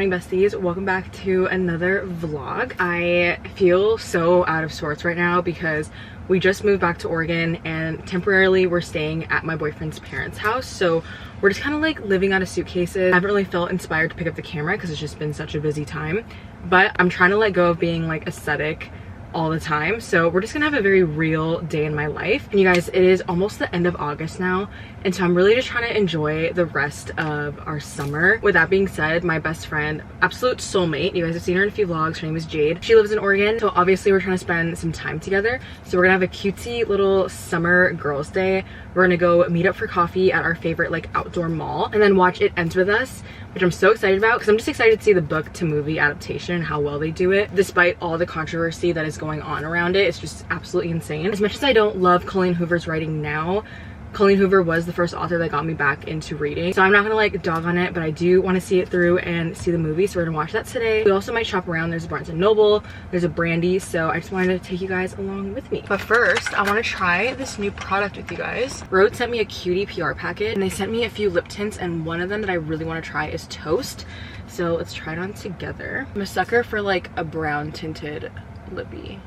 morning, besties. Welcome back to another vlog. I feel so out of sorts right now because we just moved back to Oregon and temporarily we're staying at my boyfriend's parents' house. So we're just kind of like living out of suitcases. I haven't really felt inspired to pick up the camera because it's just been such a busy time. But I'm trying to let go of being like aesthetic all the time. So we're just gonna have a very real day in my life. And you guys, it is almost the end of August now. And so I'm really just trying to enjoy the rest of our summer. With that being said, my best friend, absolute soulmate, you guys have seen her in a few vlogs, her name is Jade. She lives in Oregon. So obviously we're trying to spend some time together. So we're gonna have a cutesy little summer girls' day. We're gonna go meet up for coffee at our favorite like outdoor mall and then watch It Ends With Us, which I'm so excited about because I'm just excited to see the book to movie adaptation and how well they do it. Despite all the controversy that is going on around it, it's just absolutely insane. As much as I don't love Colleen Hoover's writing now, Colleen Hoover was the first author that got me back into reading. So I'm not gonna like dog on it, but I do want to see it through and see the movie. So we're gonna watch that today. We also might shop around. There's a Barnes & Noble, there's a Brandy. So I just wanted to take you guys along with me. But first, I want to try this new product with you guys. Rode sent me a cutie PR packet and they sent me a few lip tints, and one of them that I really want to try is Toast. So let's try it on together. I'm a sucker for like a brown tinted lippy.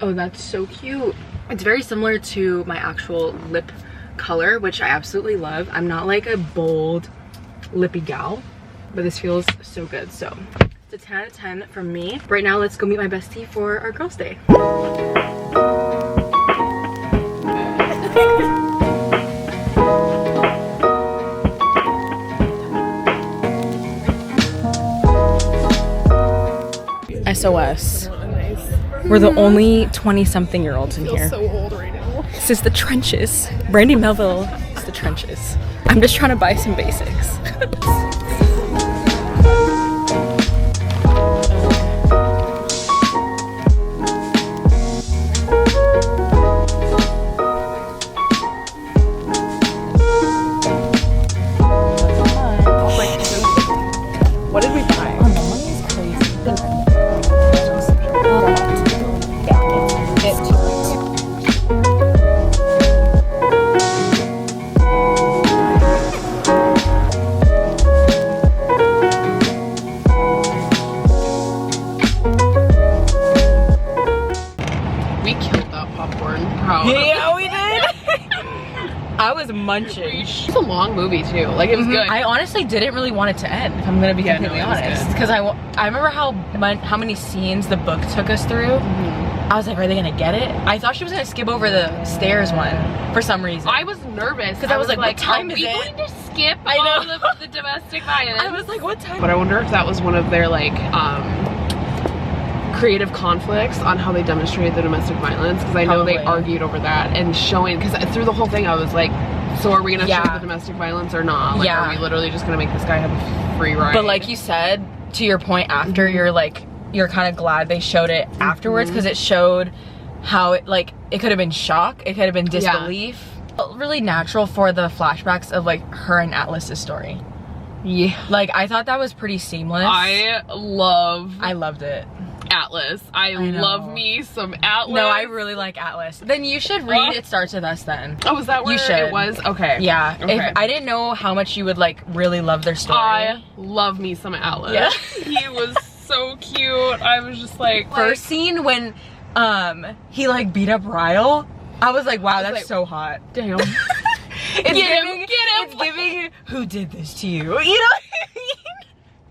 Oh, that's so cute. It's very similar to my actual lip color, which I absolutely love. I'm not like a bold lippy gal, but this feels so good. So it's a 10 out of 10 from me. Right now, let's go meet my bestie for our girls' day. SOS. We're the only 20-something-year-olds in here. So old right now. This is the trenches. Brandy Melville is the trenches. I'm just trying to buy some basics. What did we buy? Oh, the money is crazy. We killed that popcorn. Proud. Yeah, we did. I was munching. It's a long movie too. Like it was good. I honestly didn't really want it to end, if I'm gonna be completely honest, because I remember how many scenes the book took us through. I was like, are they gonna get it? I thought she was gonna skip over the stairs one for some reason. I was nervous because I was like, what time are is we it? going to skip I all know. of the domestic violence? I was like, what time? But I wonder if that was one of their like creative conflicts on how they demonstrated the domestic violence, because I know they argued over that and showing, because through the whole thing I was like, so are we gonna show the domestic violence or not? Like, are we literally just gonna make this guy have a free ride? But like you said, to your point after, you're kind of glad they showed it afterwards, because it showed how it could have been shock, it could have been disbelief. Really natural for the flashbacks of like her and Atlas's story. Yeah, like I thought that was pretty seamless. I loved it. Atlas. I love me some Atlas. No, I really like Atlas. Then you should read It Starts With Us then. Oh, was that where it was? Okay. Yeah. Okay. If I didn't know how much you would like really love their story. I love me some Atlas. Yeah. He was so cute. I was just like, first scene when he like beat up Ryle, I was like, wow, that's like, so hot. Damn. It's giving who did this to you? You know what I mean?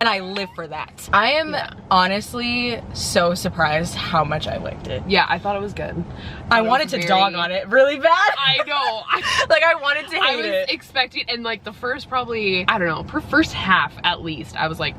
And I live for that. I am honestly so surprised how much I liked it. Yeah, I thought it was good. I wanted to dog on it really bad. I know. I wanted to hate it. I was expecting, and like the first probably, I don't know, first half at least, I was like,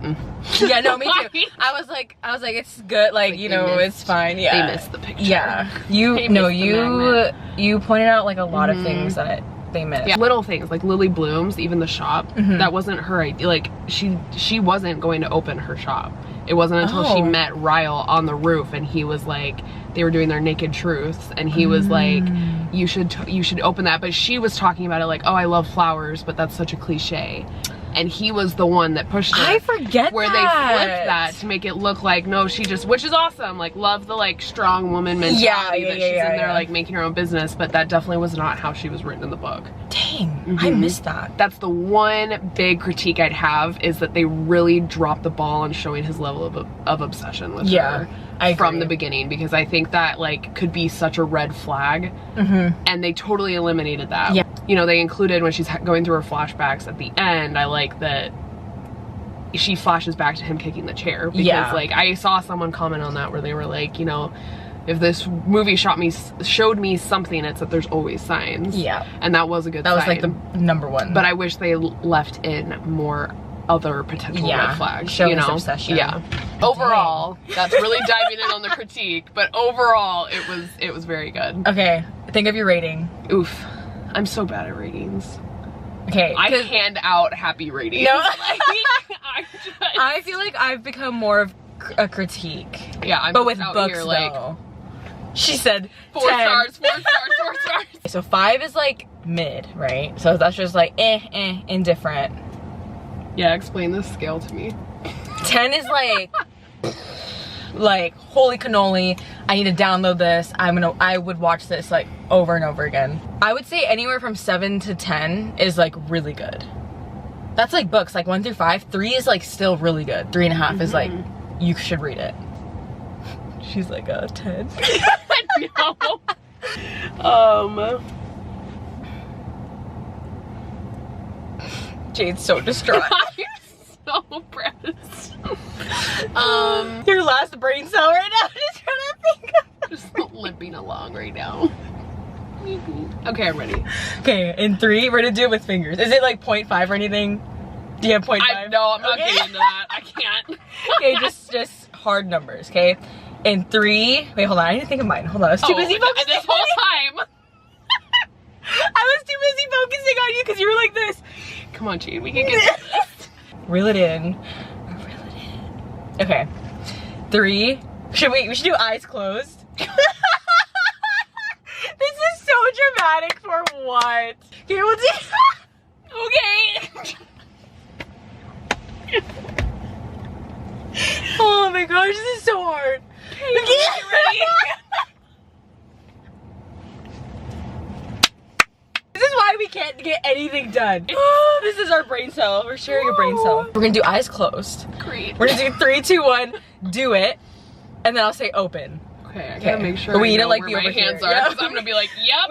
Yeah, no, me too. I was like, it's good. Like you know, it's fine. Yeah. They missed the picture. Yeah. You pointed out like a lot of things that they missed. Yeah, little things like Lily Bloom's, even the shop, that wasn't her idea. Like she wasn't going to open her shop. It wasn't until she met Ryle on the roof and he was like, they were doing their naked truths and he was like, you should open that. But she was talking about it like, oh, I love flowers, but that's such a cliche. And he was the one that pushed it. I forget where they flipped that to make it look like, no, she just, which is awesome. Like, love the like strong woman mentality that she's in there like making her own business. But that definitely was not how she was written in the book. Dang. Dang, I missed that. That's the one big critique I'd have, is that they really dropped the ball on showing his level of obsession with her from the beginning, because I think that like could be such a red flag, and they totally eliminated that. Yeah. You know, they included when she's going through her flashbacks at the end, I like that she flashes back to him kicking the chair, because like I saw someone comment on that where they were like, you know, if this movie showed me something, it's that there's always signs. Yeah. And that was a good sign. That was like the number one. But I wish they left in more other potential red flags. Showing his obsession. Yeah. Overall, that's really diving in on the critique, but overall it was very good. Okay, think of your rating. Oof. I'm so bad at ratings. Okay. I hand out happy ratings. No. Like, I feel like I've become more of a critique. Yeah, I'm but with books here, like, though. She said 4 stars, 4 stars, 4 stars. So 5 is like mid, right? So that's just like indifferent. Yeah, explain this scale to me. 10 is like holy cannoli, I need to download this. I would watch this like over and over again. I would say anywhere from 7 to 10 is like really good. That's like books, like 1 through 5. 3 is like still really good. 3.5 is like, you should read it. She's like a 10. No. Jade's so distraught. I'm so pressed. Your last brain cell right now. Just trying to think of. Just limping along right now. Okay, I'm ready. Okay, in 3, we're gonna do it with fingers. Is it like 0.5 or anything? Do you have 0.5? No, I'm not getting into that. I can't. Okay, just hard numbers, okay? In 3, wait, hold on, I didn't think of mine. Hold on, I was too busy focusing. This whole time. I was too busy focusing on you because you were like this. Come on, Jade, we can get this. Reel it in. Okay. 3. We should do eyes closed. This is so dramatic for what? Okay, we'll do. Okay. Oh my gosh, this is so hard. Okay, get ready. This is why we can't get anything done. This is our brain cell. We're sharing a brain cell. We're gonna do eyes closed. Great. We're gonna do 3, 2, 1, do it. And then I'll say open. Okay, I gotta make sure we need to like where be my over hands here. are, because I'm gonna be like, yep.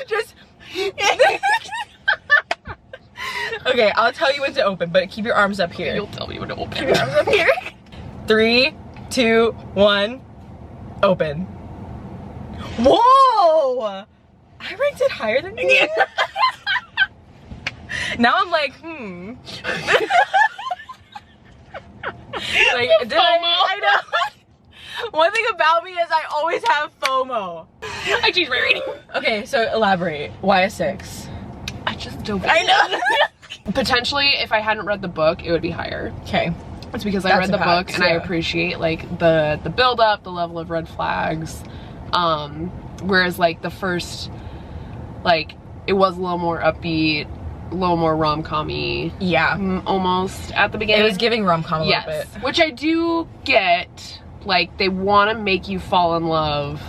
Just okay, I'll tell you when to open, but keep your arms up here. You'll tell me when to open. Keep your arms up here. 3, 2, 1, open. Whoa! I ranked it higher than you. Now I'm like, like, did I know. One thing about me is I always have FOMO. I changed my rating. Okay, so elaborate. Why a 6? I just don't. I know. Potentially, if I hadn't read the book, it would be higher. Okay. It's because I read the book and I appreciate like the build up, the level of red flags. Whereas like the first, like it was a little more upbeat, a little more rom-com-y. Yeah. Almost at the beginning. It was giving rom-com a little bit. Which I do get. Like they want to make you fall in love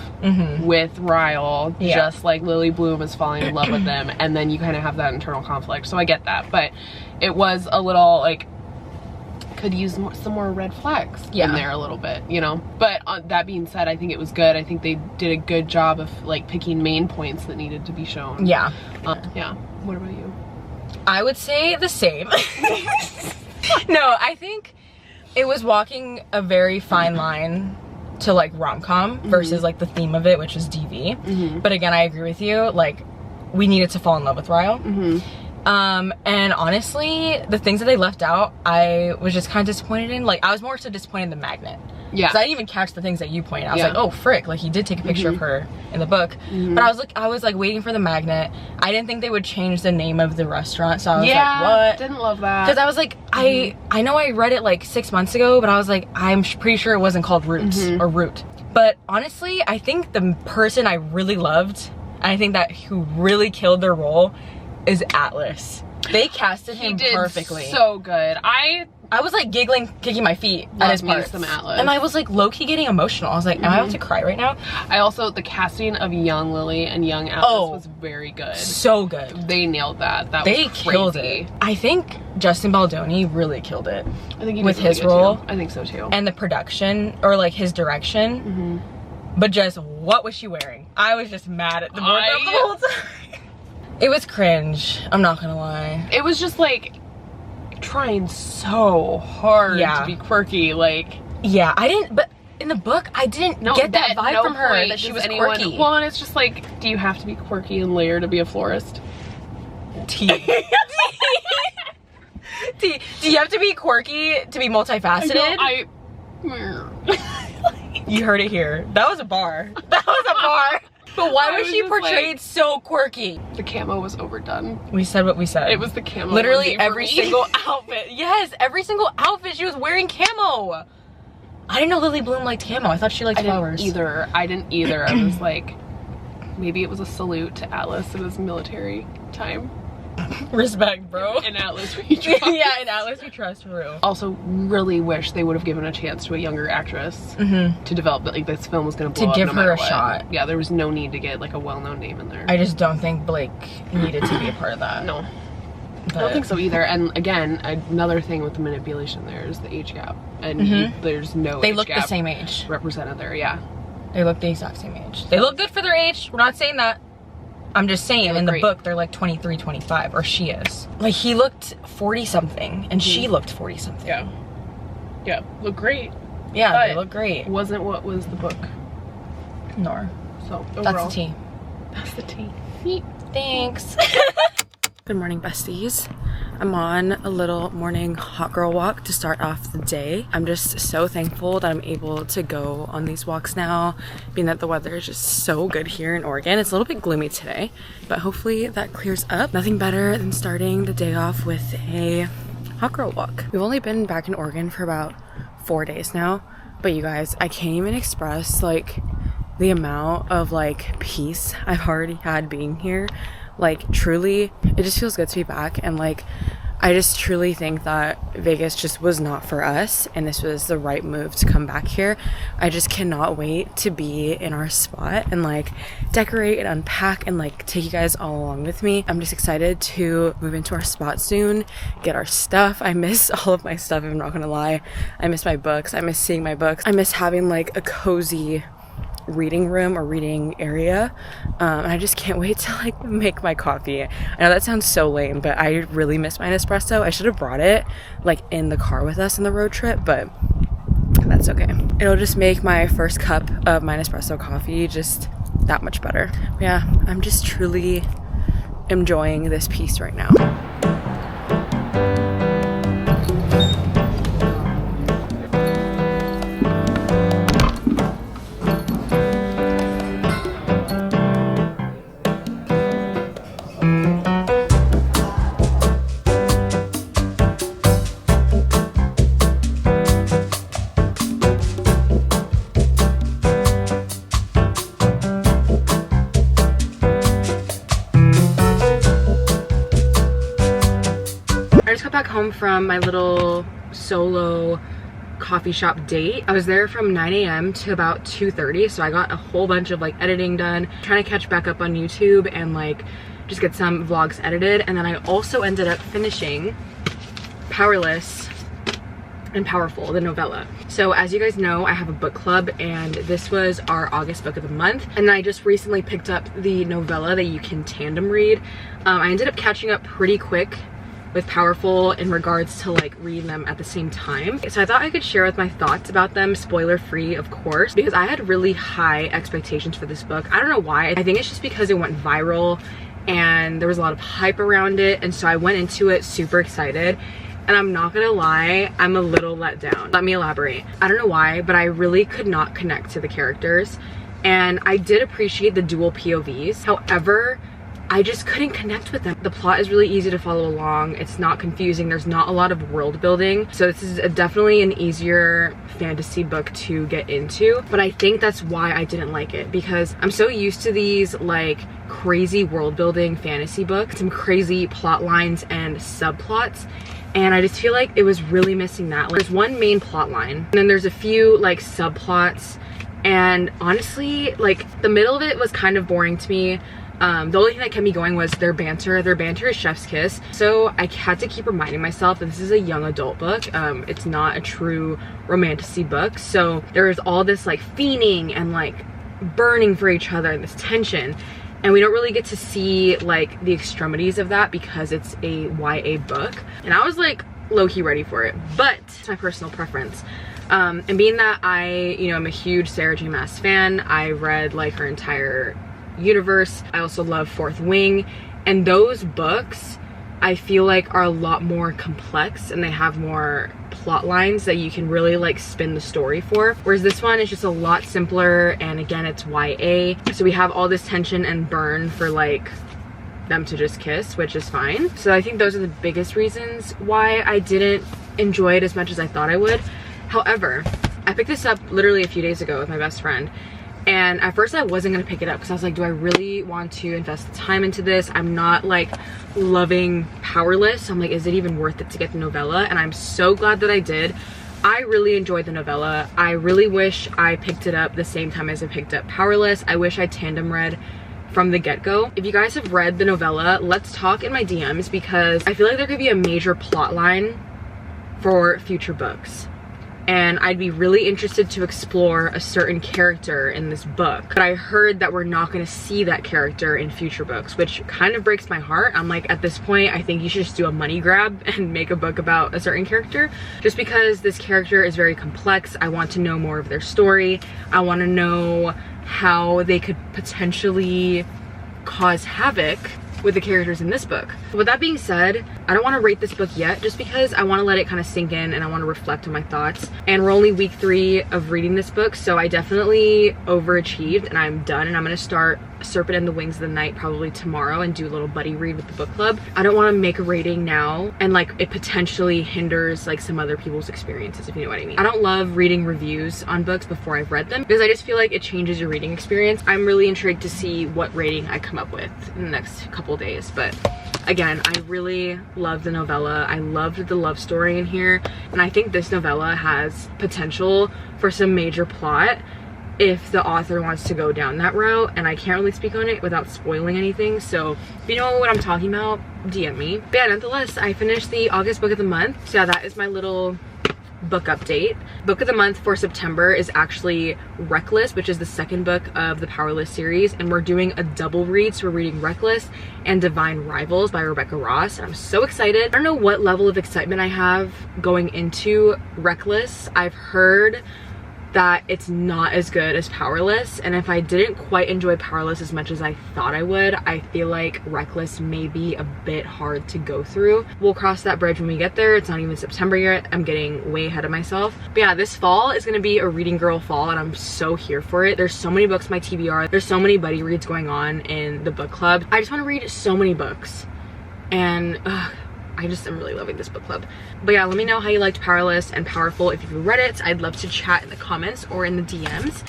with Ryle, just like Lily Bloom is falling in love with them, and then you kind of have that internal conflict. So I get that, but it was a little like could use some more red flags in there a little bit, you know. But that being said, I think it was good. I think they did a good job of like picking main points that needed to be shown. Yeah. Yeah. What about you? I would say the same. No, I think it was walking a very fine line to like rom-com versus like the theme of it, which is DV. But again, I agree with you. Like, we needed to fall in love with Ryle. And honestly, the things that they left out, I was just kind of disappointed in. Like, I was more so disappointed in the magnet. Yeah. Because I didn't even catch the things that you pointed out. I was like, oh frick, like he did take a picture of her in the book. But I was like waiting for the magnet. I didn't think they would change the name of the restaurant, so I was like, what? Didn't love that. Because I was like, I know I read it like 6 months ago, but I was like, I'm pretty sure it wasn't called Roots or Root. But honestly, I think the person I really loved, and I think that who really killed their role, is Atlas. They casted him perfectly. So good. I was like giggling, kicking my feet at his parts. Some Atlas. And I was like low-key getting emotional. I was like, am I about to cry right now? I also, the casting of young Lily and young Atlas was very good. So good. They nailed that. They was killed crazy. it. I think Justin Baldoni really killed it. I think he with did really his good role. too. I think so too. And the production, or like his direction. But just, what was she wearing? I was just mad at the wardrobe the whole time. It was cringe, I'm not gonna lie. It was just like trying so hard to be quirky, like. Yeah, I didn't, but in the book, I didn't get that vibe from her that she was quirky. Well, and it's just like, do you have to be quirky and layer to be a florist? T. T. Do you have to be quirky to be multifaceted? You heard it here. That was a bar. That was a bar. But why was she portrayed so quirky? The camo was overdone. We said what we said. It was the camo. Literally every single outfit. Yes, every single outfit she was wearing camo. I didn't know Lily Bloom liked camo. I thought she liked flowers. I didn't either. I was like, maybe it was a salute to Atlas in his military time. Respect, bro. In Atlas we trust. Yeah, in Atlas we trust, for real. Also, really wish they would have given a chance to a younger actress to develop that. Like, this film was going to blow up. To give no her a what. shot. Yeah, there was no need to get like a well-known name in there. I just don't think Blake needed to be a part of that. No. But I don't think so either. And again, another thing with the manipulation there is the age gap. And there's no They look the same age. Represented there, yeah. They look the exact same age. They look good for their age. We're not saying that. I'm just saying, in the book, they're like 23, 25, or she is. Like, he looked 40-something, and she looked 40-something. Yeah. Yeah, look great. Yeah, but they look great. Wasn't what was the book. Nor. So, overall, that's the tea. That's the tea. Thanks. Good morning, besties. I'm on a little morning hot girl walk to start off the day. I'm just so thankful that I'm able to go on these walks now, being that the weather is just so good here in Oregon. It's a little bit gloomy today, but hopefully that clears up. Nothing better than starting the day off with a hot girl walk. We've only been back in Oregon for about 4 days now, but you guys, I can't even express like the amount of like peace I've already had being here. Like, truly, it just feels good to be back, and like, I just truly think that Vegas just was not for us, and this was the right move to come back here. I just cannot wait to be in our spot and like decorate and unpack and like take you guys all along with me. I'm just excited to move into our spot soon, get our stuff. I miss all of my stuff, I'm not gonna lie. I miss my books, I miss seeing my books, I miss having like a cozy reading room or reading area, and I just can't wait to like make my coffee. I know that sounds so lame, but I really miss my Nespresso. I should have brought it like in the car with us in the road trip, but that's okay. It'll just make my first cup of my Nespresso coffee just that much better. Yeah, I'm just truly enjoying this piece right now. Home from my little solo coffee shop date. I was there from 9 a.m. to about 2:30, so I got a whole bunch of like editing done, trying to catch back up on YouTube and like just get some vlogs edited. And then I also ended up finishing Powerless and Powerful, the novella. So as you guys know, I have a book club, and this was our August book of the month, and I just recently picked up the novella that you can tandem read. I ended up catching up pretty quick with Powerful in regards to like reading them at the same time. So I thought I could share with my thoughts about them, spoiler free of course, because I had really high expectations for this book. I don't know why. I think it's just because it went viral and there was a lot of hype around it, and so I went into it super excited. And I'm not gonna lie, I'm a little let down. Let me elaborate. I don't know why, but I really could not connect to the characters, and I did appreciate the dual POVs. However, I just couldn't connect with them. The plot is really easy to follow along. It's not confusing. There's not a lot of world building. So this is definitely an easier fantasy book to get into. But I think that's why I didn't like it, because I'm so used to these like crazy world building fantasy books, some crazy plot lines and subplots. and I just feel like it was really missing that. Like, there's one main plot line, and then there's a few like subplots, and honestly, like the middle of it was kind of boring to me. The only thing that kept me going was their banter. Their banter is chef's kiss. So I had to keep reminding myself that this is a young adult book. It's not a true romantasy book. So there is all this like fiending and like burning for each other and this tension. And we don't really get to see like the extremities of that because it's a YA book. And I was like low-key ready for it, but it's my personal preference. And being that I, you know, I'm a huge Sarah J Maas fan, I read like her entire universe. I also love Fourth Wing, and those books I feel like are a lot more complex and they have more plot lines that you can really like spin the story for, whereas this one is just a lot simpler, and again, it's YA, so we have all this tension and burn for like them to just kiss, which is fine. So I think those are the biggest reasons why I didn't enjoy it as much as I thought I would. However, I picked this up literally a few days ago with my best friend, and at first I wasn't gonna pick it up because I was like, do I really want to invest the time into this? I'm not like loving Powerless, so I'm like, is it even worth it to get the novella? And I'm so glad that I did. I really enjoyed the novella. I really wish I picked it up the same time as I picked up Powerless. I wish I tandem read from the get-go. If you guys have read the novella, let's talk in my DMs, because I feel like there could be a major plot line for future books. And I'd be really interested to explore a certain character in this book. But I heard that we're not gonna see that character in future books, which kind of breaks my heart. I'm like, at this point, I think you should just do a money grab and make a book about a certain character. Just because this character is very complex, I want to know more of their story. I wanna know how they could potentially cause havoc with the characters in this book. With that being said, I don't want to rate this book yet, just because I want to let it kind of sink in and I want to reflect on my thoughts. And we're only week 3 of reading this book, so I definitely overachieved and I'm done, and I'm going to start Serpent and the Wings of the Night probably tomorrow and do a little buddy read with the book club. I don't want to make a rating now and like it potentially hinders like some other people's experiences, if you know what I mean. I don't love reading reviews on books before I've read them because I just feel like it changes your reading experience. I'm really intrigued to see what rating I come up with in the next couple days. But again, I really love the novella. I loved the love story in here, and I think this novella has potential for some major plot if the author wants to go down that route, and I can't really speak on it without spoiling anything. So if you know what I'm talking about, DM me. But yeah, nonetheless, I finished the August book of the month. So yeah, that is my little book update. Book of the month for September is actually Reckless, which is the second book of the Powerless series, and we're doing a double read, so we're reading Reckless and Divine Rivals by Rebecca Ross, and I'm so excited. I don't know what level of excitement I have going into Reckless. I've heard that it's not as good as Powerless, and if I didn't quite enjoy Powerless as much as I thought I would, I feel like Reckless may be a bit hard to go through. We'll cross that bridge when we get there. It's not even September yet. I'm getting way ahead of myself. But yeah, this fall is gonna be a reading girl fall, and I'm so here for it. There's so many books in my TBR. There's so many buddy reads going on in the book club. I just want to read so many books, and I just am really loving this book club. But yeah, let me know how you liked Powerless and Powerful. If you've read it, I'd love to chat in the comments or in the DMs.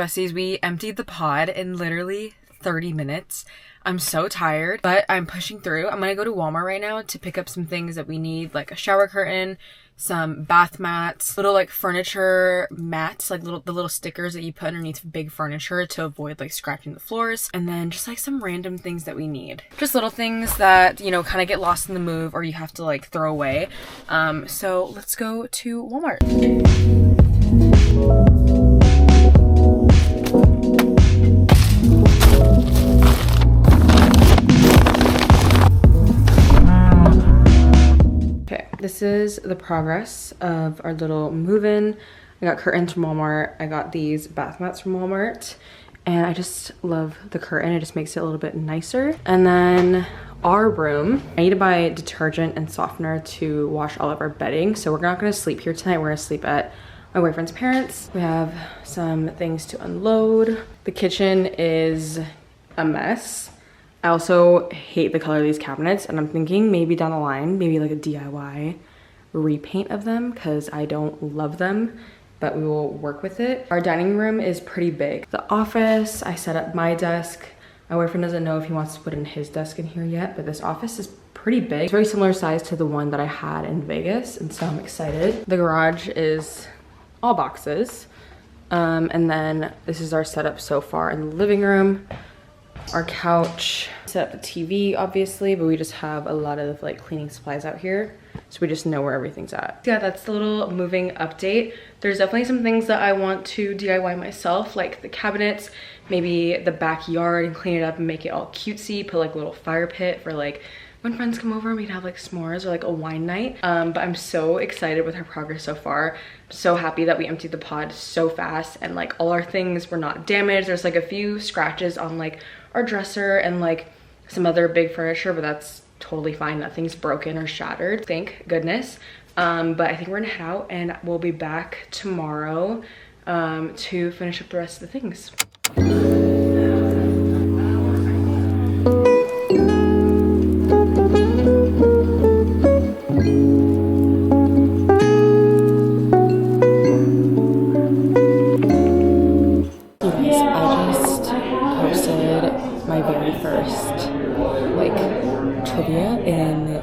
Besties, we emptied the pod in literally 30 minutes. I'm so tired, but I'm pushing through. I'm gonna go to Walmart right now to pick up some things that we need, like a shower curtain, some bath mats, little like furniture mats, like the little stickers that you put underneath big furniture to avoid like scratching the floors, and then just like some random things that we need. Just little things that, you know, kind of get lost in the move or you have to like throw away. So let's go to Walmart. This is the progress of our little move-in. I got curtains from Walmart. I got these bath mats from Walmart. And I just love the curtain. It just makes it a little bit nicer. And then our room, I need to buy detergent and softener to wash all of our bedding. So we're not gonna sleep here tonight. We're gonna sleep at my boyfriend's parents. We have some things to unload. The kitchen is a mess. I also hate the color of these cabinets, and I'm thinking maybe down the line, maybe like a DIY repaint of them because I don't love them, but we will work with it. Our dining room is pretty big. The office, I set up my desk. My boyfriend doesn't know if he wants to put in his desk in here yet, but this office is pretty big. It's very similar size to the one that I had in Vegas, and so I'm excited. The garage is all boxes. And then this is our setup so far in the living room. Our couch, set up the TV obviously, but we just have a lot of like cleaning supplies out here, so we just know where everything's at. Yeah, that's the little moving update. There's definitely some things that I want to DIY myself, like the cabinets, maybe the backyard, and clean it up and make it all cutesy, put like a little fire pit for like when friends come over, we can have like s'mores or like a wine night. But I'm so excited with our progress so far. I'm so happy that we emptied the pod so fast and like all our things were not damaged. There's like a few scratches on like our dresser and like some other big furniture, but that's totally fine. Nothing's broken or shattered, thank goodness. But I think we're gonna head out and we'll be back tomorrow to finish up the rest of the things. Trivia in the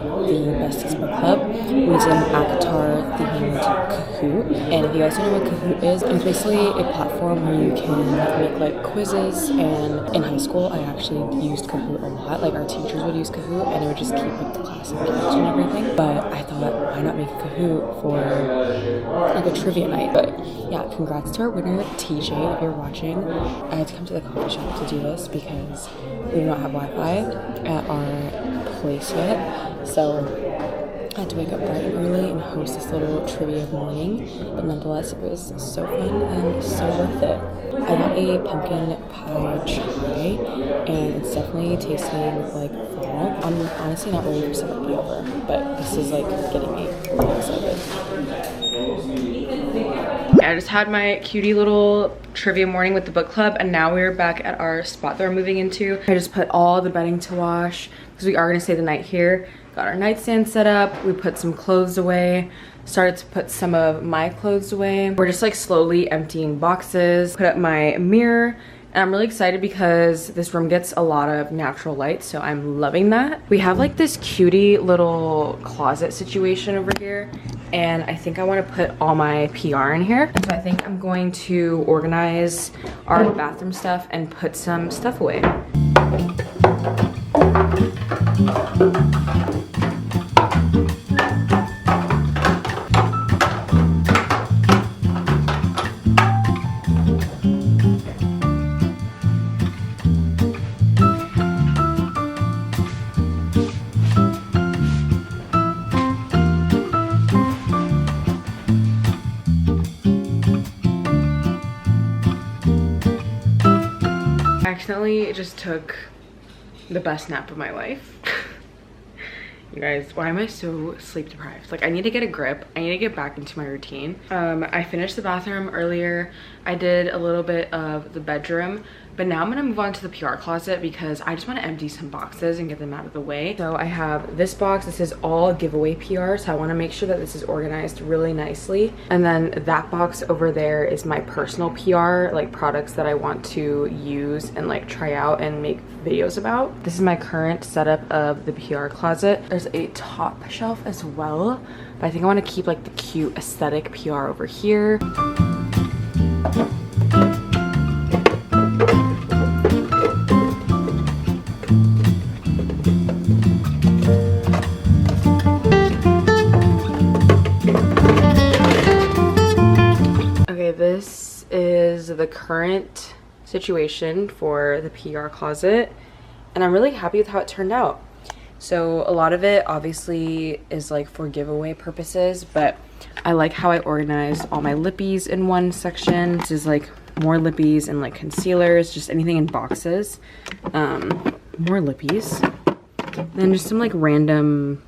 Besties Book Club. We did an Avatar themed Kahoot, and if you guys don't know what Kahoot is, it's basically a platform where you can make like quizzes. And in high school I actually used Kahoot a lot. Like our teachers would use Kahoot and it would just keep like the class engaged and everything. But I thought, why not make a Kahoot for like a trivia night? But yeah, congrats to our winner TJ. If you're watching, I had to come to the coffee shop to do this because we do not have Wi-Fi at our place yet, so I had to wake up bright and early and host this little trivia morning, but nonetheless it was so fun and so worth it. I got a pumpkin pie chai and it's definitely tasting like fall. I'm honestly not ready for summer to be over, but this is like getting me really excited. I just had my cutie little trivia morning with the book club, and now we're back at our spot that we're moving into. I just put all the bedding to wash because we are gonna stay the night here. Got our nightstand set up, we put some clothes away, started to put some of my clothes away. We're just like slowly emptying boxes, put up my mirror, and I'm really excited because this room gets a lot of natural light, so I'm loving that. We have like this cutie little closet situation over here, and I think I want to put all my PR in here. And so I think I'm going to organize our bathroom stuff and put some stuff away. Accidentally just took the best nap of my life. You guys, why am I so sleep deprived? Like, I need to get a grip. I need to get back into my routine. I finished the bathroom earlier. I did a little bit of the bedroom, But now I'm gonna move on to the PR closet because I just want to empty some boxes and get them out of the way. So I have this box. This is all giveaway PR, so I want to make sure that this is organized really nicely. And then that box over there is my personal PR, like products that I want to use and like try out and make videos about. This is my current setup of the PR closet. There's a top shelf as well, but I think I want to keep like the cute aesthetic PR over here. Okay, this is the current situation for the PR closet, and I'm really happy with how it turned out. So a lot of it obviously is like for giveaway purposes, but I like how I organized all my lippies in one section. This is like more lippies and like concealers, just anything in boxes. More lippies. Then just some like random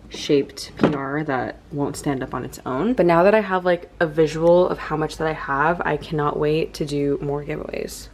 shaped PR that won't stand up on its own. But now that I have like a visual of how much that I have, I cannot wait to do more giveaways.